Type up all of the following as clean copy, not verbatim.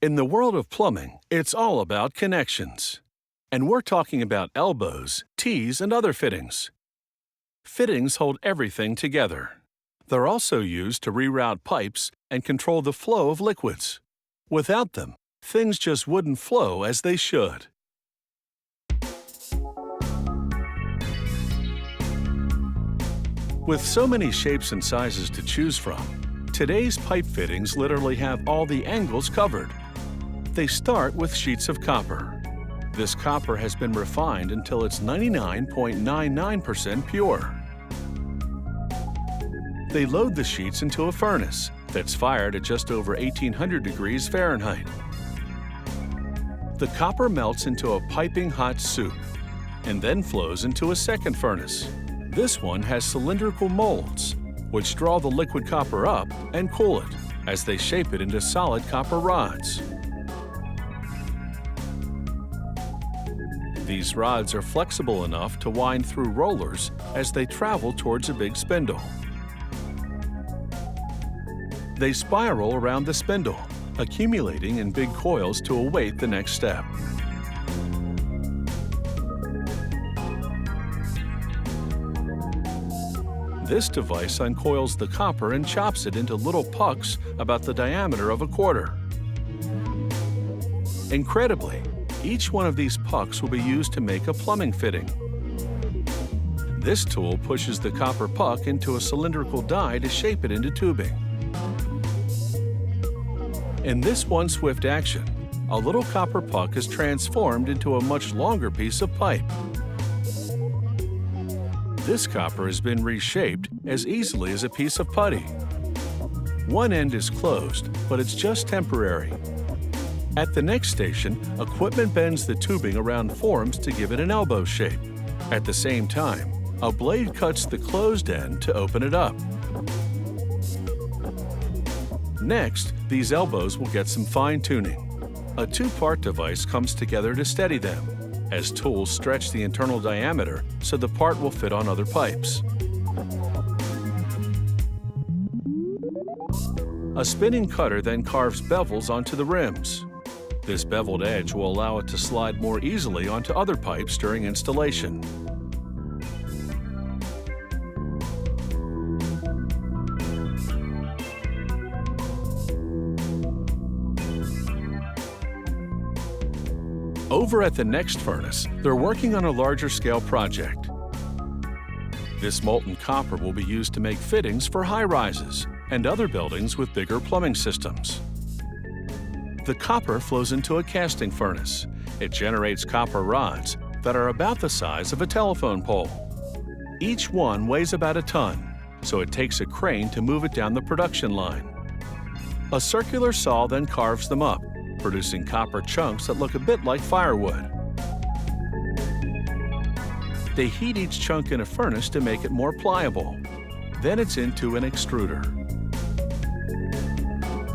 In the world of plumbing, it's all about connections. And we're talking about elbows, T's, and other fittings. Fittings hold everything together. They're also used to reroute pipes and control the flow of liquids. Without them, things just wouldn't flow as they should. With so many shapes and sizes to choose from, today's pipe fittings literally have all the angles covered. They start with sheets of copper. This copper has been refined until it's 99.99% pure. They load the sheets into a furnace that's fired at just over 1800 degrees Fahrenheit. The copper melts into a piping hot soup and then flows into a second furnace. This one has cylindrical molds, which draw the liquid copper up and cool it as they shape it into solid copper rods. These rods are flexible enough to wind through rollers as they travel towards a big spindle. They spiral around the spindle, accumulating in big coils to await the next step. This device uncoils the copper and chops it into little pucks about the diameter of a quarter. Incredibly, each one of these pucks will be used to make a plumbing fitting. This tool pushes the copper puck into a cylindrical die to shape it into tubing. In this one swift action, a little copper puck is transformed into a much longer piece of pipe. This copper has been reshaped as easily as a piece of putty. One end is closed, but it's just temporary. At the next station, equipment bends the tubing around forms to give it an elbow shape. At the same time, a blade cuts the closed end to open it up. Next, these elbows will get some fine-tuning. A two-part device comes together to steady them, as tools stretch the internal diameter so the part will fit on other pipes. A spinning cutter then carves bevels onto the rims. This beveled edge will allow it to slide more easily onto other pipes during installation. Over at the next furnace, they're working on a larger scale project. This molten copper will be used to make fittings for high-rises and other buildings with bigger plumbing systems. The copper flows into a casting furnace. It generates copper rods that are about the size of a telephone pole. Each one weighs about a ton, so it takes a crane to move it down the production line. A circular saw then carves them up, producing copper chunks that look a bit like firewood. They heat each chunk in a furnace to make it more pliable. Then it's into an extruder.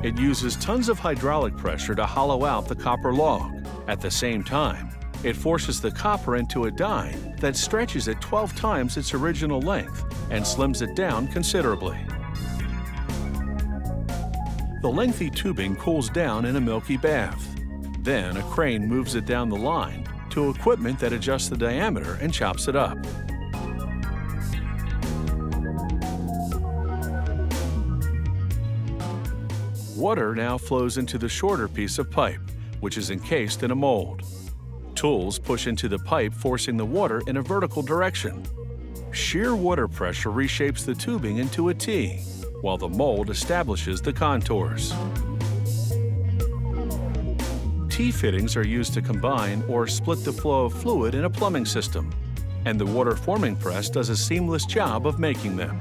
It uses tons of hydraulic pressure to hollow out the copper log. At the same time, it forces the copper into a die that stretches it 12 times its original length and slims it down considerably. The lengthy tubing cools down in a milky bath. Then a crane moves it down the line to equipment that adjusts the diameter and chops it up. Water now flows into the shorter piece of pipe, which is encased in a mold. Tools push into the pipe, forcing the water in a vertical direction. Sheer water pressure reshapes the tubing into a T, while the mold establishes the contours. T-fittings are used to combine or split the flow of fluid in a plumbing system, and the water forming press does a seamless job of making them.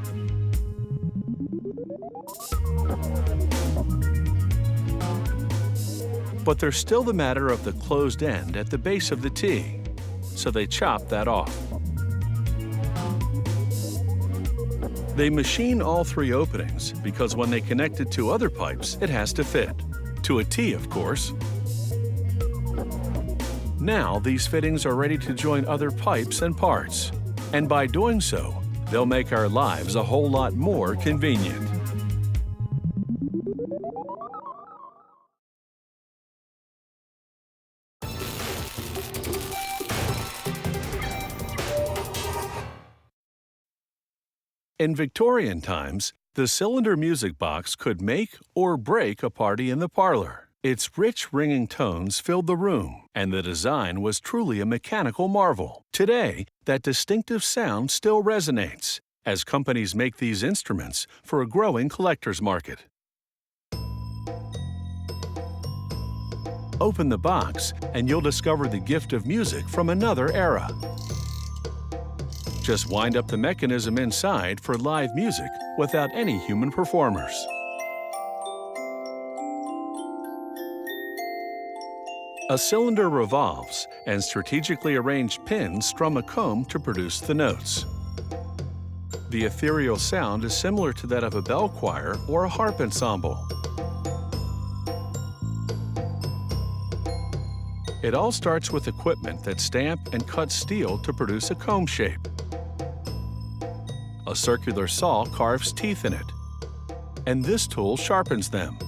But there's still the matter of the closed end at the base of the T, so they chop that off. They machine all three openings because when they connect it to other pipes, it has to fit. To a T, of course. Now these fittings are ready to join other pipes and parts. And by doing so, they'll make our lives a whole lot more convenient. In Victorian times, the cylinder music box could make or break a party in the parlor. Its rich, ringing tones filled the room, and the design was truly a mechanical marvel. Today, that distinctive sound still resonates as companies make these instruments for a growing collector's market. Open the box, and you'll discover the gift of music from another era. Just wind up the mechanism inside for live music without any human performers. A cylinder revolves, and strategically arranged pins strum a comb to produce the notes. The ethereal sound is similar to that of a bell choir or a harp ensemble. It all starts with equipment that stamp and cut steel to produce a comb shape. A circular saw carves teeth in it, and this tool sharpens them.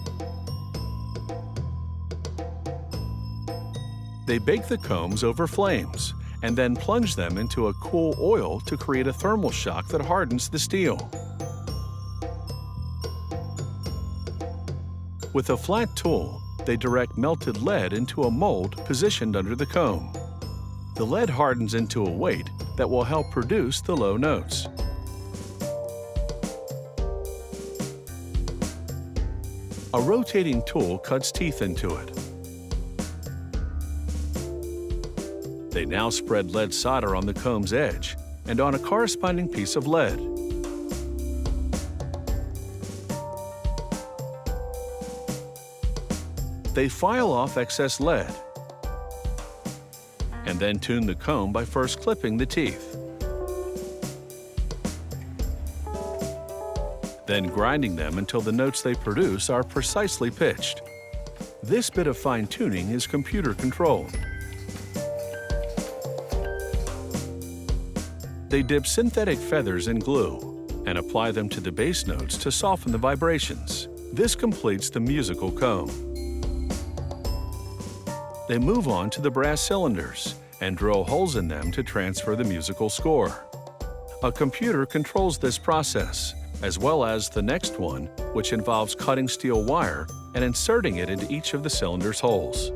They bake the combs over flames and then plunge them into a cool oil to create a thermal shock that hardens the steel. With a flat tool, they direct melted lead into a mold positioned under the comb. The lead hardens into a weight that will help produce the low notes. A rotating tool cuts teeth into it. They now spread lead solder on the comb's edge and on a corresponding piece of lead. They file off excess lead and then tune the comb by first clipping the teeth, then grinding them until the notes they produce are precisely pitched. This bit of fine-tuning is computer-controlled. They dip synthetic feathers in glue and apply them to the bass notes to soften the vibrations. This completes the musical comb. They move on to the brass cylinders and drill holes in them to transfer the musical score. A computer controls this process, as well as the next one, which involves cutting steel wire and inserting it into each of the cylinder's holes.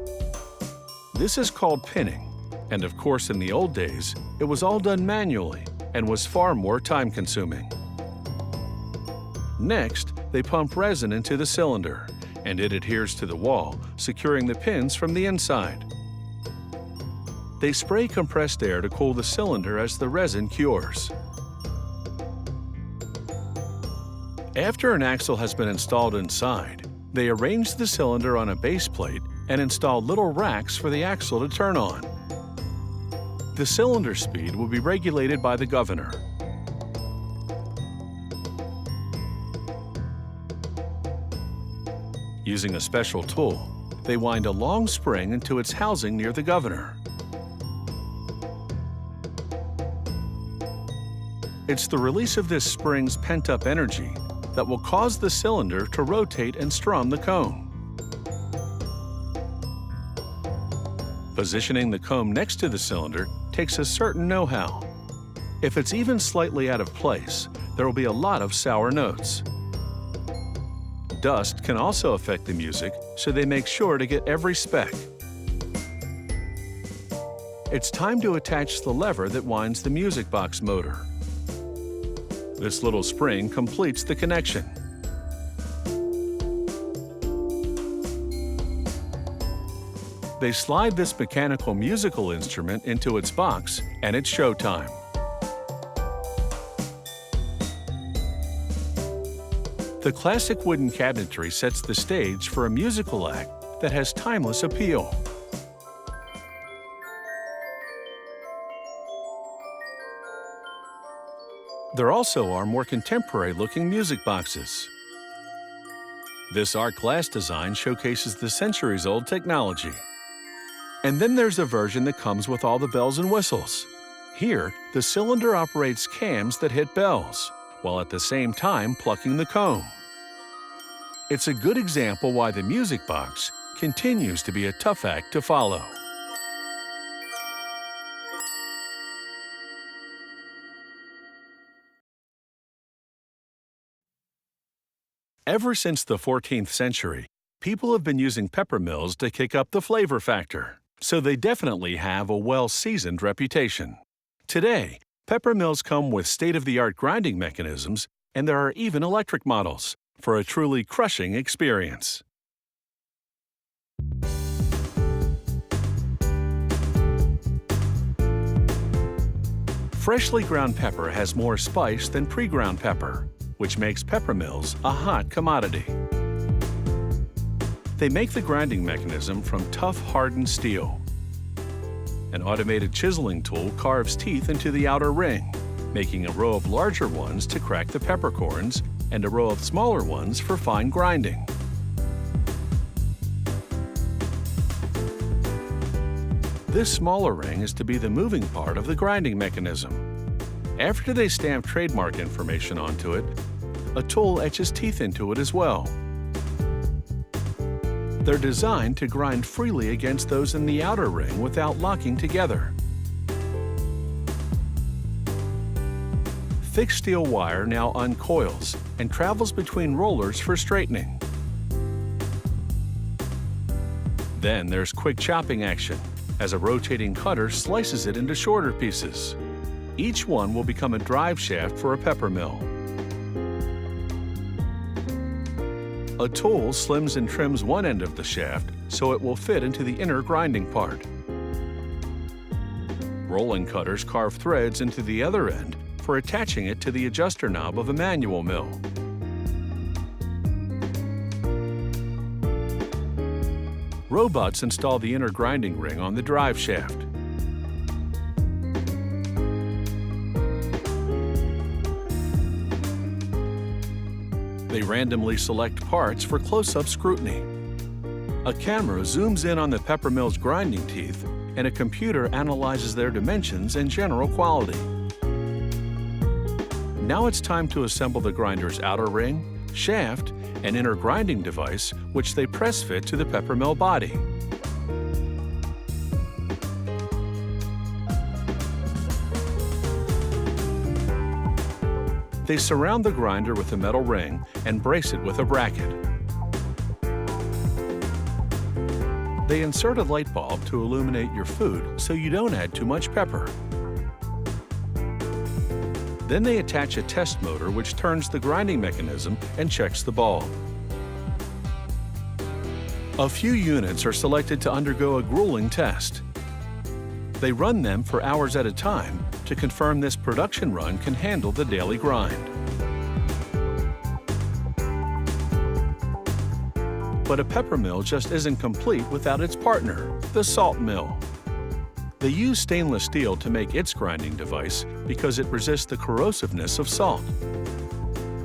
This is called pinning, and of course in the old days, it was all done manually and was far more time-consuming. Next, they pump resin into the cylinder, and it adheres to the wall, securing the pins from the inside. They spray compressed air to cool the cylinder as the resin cures. After an axle has been installed inside, they arrange the cylinder on a base plate and install little racks for the axle to turn on. The cylinder speed will be regulated by the governor. Using a special tool, they wind a long spring into its housing near the governor. It's the release of this spring's pent-up energy that will cause the cylinder to rotate and strum the comb. Positioning the comb next to the cylinder takes a certain know-how. If it's even slightly out of place, there will be a lot of sour notes. Dust can also affect the music, so they make sure to get every speck. It's time to attach the lever that winds the music box motor. This little spring completes the connection. They slide this mechanical musical instrument into its box, and it's showtime. The classic wooden cabinetry sets the stage for a musical act that has timeless appeal. There also are more contemporary-looking music boxes. This art glass design showcases the centuries-old technology. And then there's a version that comes with all the bells and whistles. Here, the cylinder operates cams that hit bells, while at the same time plucking the comb. It's a good example why the music box continues to be a tough act to follow. Ever since the 14th century, people have been using pepper mills to kick up the flavor factor, so they definitely have a well-seasoned reputation. Today, pepper mills come with state-of-the-art grinding mechanisms, and there are even electric models for a truly crushing experience. Freshly ground pepper has more spice than pre-ground pepper, which makes pepper mills a hot commodity. They make the grinding mechanism from tough, hardened steel. An automated chiseling tool carves teeth into the outer ring, making a row of larger ones to crack the peppercorns and a row of smaller ones for fine grinding. This smaller ring is to be the moving part of the grinding mechanism. After they stamp trademark information onto it, a tool etches teeth into it as well. They're designed to grind freely against those in the outer ring without locking together. Thick steel wire now uncoils and travels between rollers for straightening. Then there's quick chopping action, as a rotating cutter slices it into shorter pieces. Each one will become a drive shaft for a pepper mill. A tool slims and trims one end of the shaft so it will fit into the inner grinding part. Rolling cutters carve threads into the other end for attaching it to the adjuster knob of a manual mill. Robots install the inner grinding ring on the drive shaft. They randomly select parts for close-up scrutiny. A camera zooms in on the pepper mill's grinding teeth, and a computer analyzes their dimensions and general quality. Now it's time to assemble the grinder's outer ring, shaft, and inner grinding device, which they press fit to the pepper mill body. They surround the grinder with a metal ring and brace it with a bracket. They insert a light bulb to illuminate your food so you don't add too much pepper. Then they attach a test motor which turns the grinding mechanism and checks the bulb. A few units are selected to undergo a grueling test. They run them for hours at a time to confirm this production run can handle the daily grind. But a pepper mill just isn't complete without its partner, the salt mill. They use stainless steel to make its grinding device because it resists the corrosiveness of salt.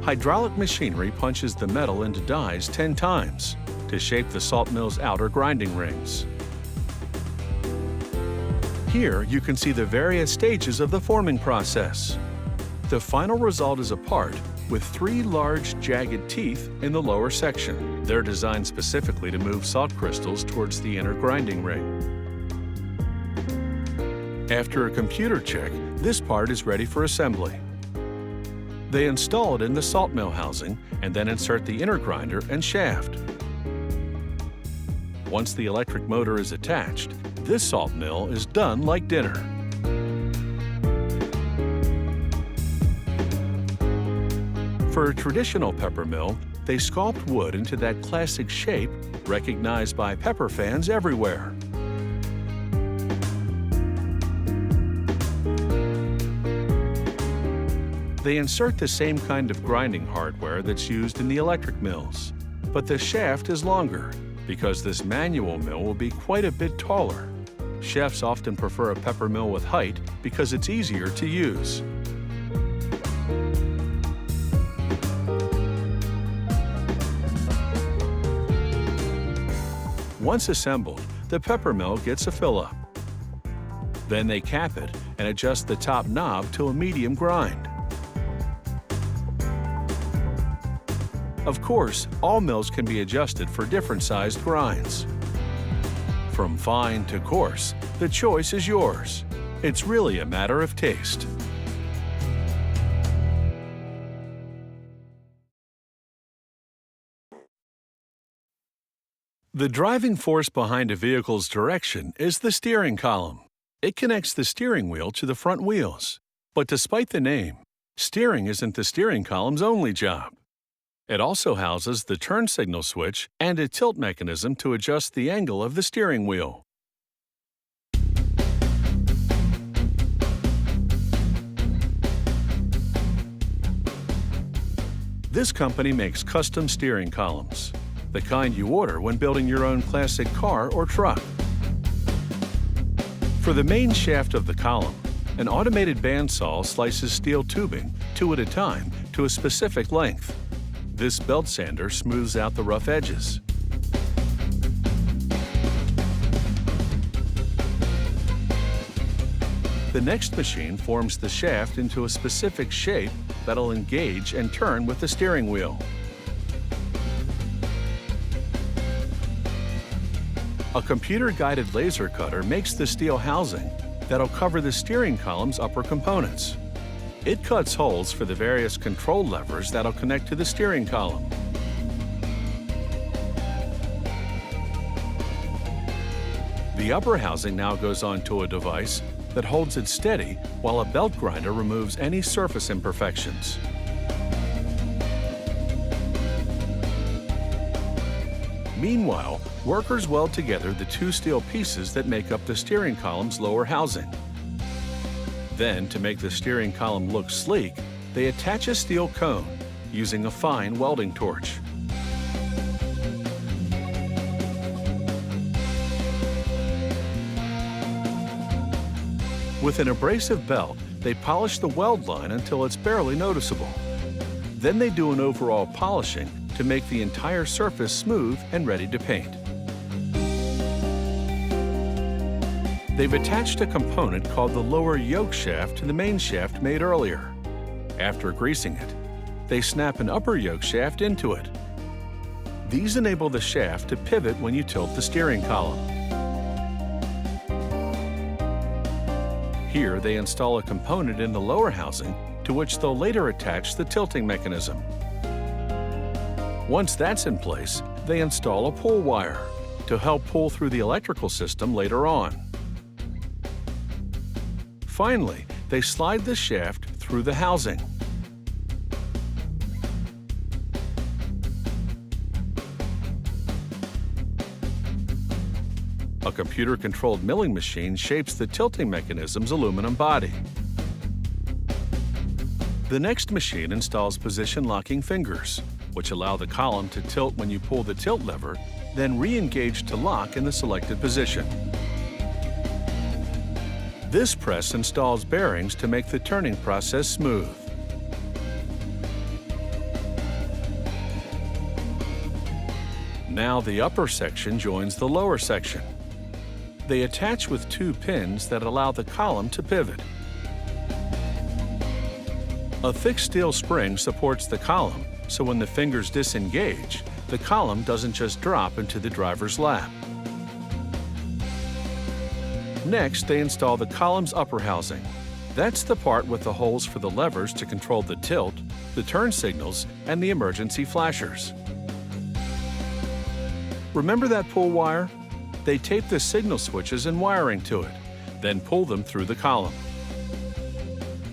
Hydraulic machinery punches the metal into dies 10 times to shape the salt mill's outer grinding rings. Here you can see the various stages of the forming process. The final result is a part with 3 large, jagged teeth in the lower section. They're designed specifically to move salt crystals towards the inner grinding ring. After a computer check, this part is ready for assembly. They install it in the salt mill housing and then insert the inner grinder and shaft. Once the electric motor is attached, this salt mill is done like dinner. For a traditional pepper mill, they sculpt wood into that classic shape recognized by pepper fans everywhere. They insert the same kind of grinding hardware that's used in the electric mills, but the shaft is longer because this manual mill will be quite a bit taller. Chefs often prefer a pepper mill with height because it's easier to use. Once assembled, the pepper mill gets a fill-up. Then they cap it and adjust the top knob to a medium grind. Of course, all mills can be adjusted for different sized grinds. From fine to coarse, the choice is yours. It's really a matter of taste. The driving force behind a vehicle's direction is the steering column. It connects the steering wheel to the front wheels. But despite the name, steering isn't the steering column's only job. It also houses the turn signal switch and a tilt mechanism to adjust the angle of the steering wheel. This company makes custom steering columns, the kind you order when building your own classic car or truck. For the main shaft of the column, an automated bandsaw slices steel tubing, 2 at a time, to a specific length. This belt sander smooths out the rough edges. The next machine forms the shaft into a specific shape that'll engage and turn with the steering wheel. A computer-guided laser cutter makes the steel housing that'll cover the steering column's upper components. It cuts holes for the various control levers that'll connect to the steering column. The upper housing now goes onto a device that holds it steady while a belt grinder removes any surface imperfections. Meanwhile, workers weld together the 2 steel pieces that make up the steering column's lower housing. Then, to make the steering column look sleek, they attach a steel cone using a fine welding torch. With an abrasive belt, they polish the weld line until it's barely noticeable. Then they do an overall polishing to make the entire surface smooth and ready to paint. They've attached a component called the lower yoke shaft to the main shaft made earlier. After greasing it, they snap an upper yoke shaft into it. These enable the shaft to pivot when you tilt the steering column. Here, they install a component in the lower housing to which they'll later attach the tilting mechanism. Once that's in place, they install a pull wire to help pull through the electrical system later on. Finally, they slide the shaft through the housing. A computer-controlled milling machine shapes the tilting mechanism's aluminum body. The next machine installs position-locking fingers, which allow the column to tilt when you pull the tilt lever, then re-engage to lock in the selected position. This press installs bearings to make the turning process smooth. Now the upper section joins the lower section. They attach with 2 pins that allow the column to pivot. A thick steel spring supports the column, so when the fingers disengage, the column doesn't just drop into the driver's lap. Next, they install the column's upper housing. That's the part with the holes for the levers to control the tilt, the turn signals, and the emergency flashers. Remember that pull wire? They tape the signal switches and wiring to it, then pull them through the column.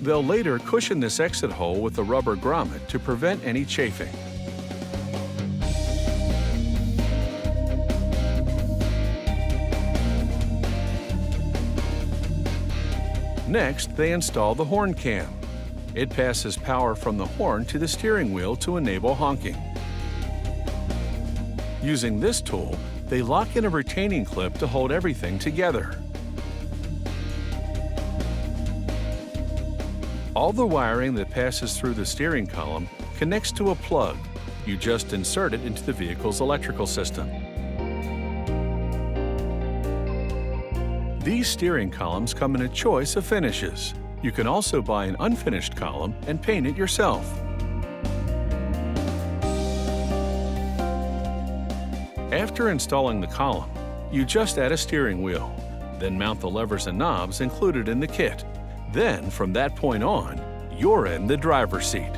They'll later cushion this exit hole with a rubber grommet to prevent any chafing. Next, they install the horn cam. It passes power from the horn to the steering wheel to enable honking. Using this tool, they lock in a retaining clip to hold everything together. All the wiring that passes through the steering column connects to a plug. You just insert it into the vehicle's electrical system. These steering columns come in a choice of finishes. You can also buy an unfinished column and paint it yourself. After installing the column, you just add a steering wheel, then mount the levers and knobs included in the kit. Then, from that point on, you're in the driver's seat.